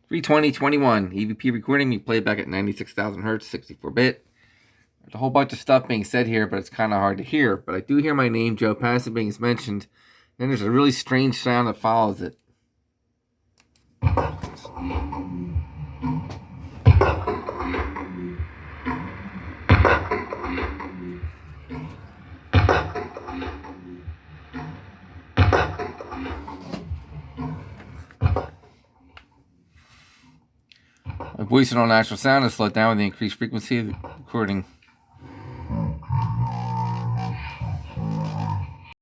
32021 EVP recording. We play back at 96,000 hertz, 64-bit. There's a whole bunch of stuff being said here, but it's kind of hard to hear. But I do hear my name, Joe Passon, being mentioned. Then there's a really strange sound that follows it. My voice and all natural sound is slowed down with the increased frequency of the recording.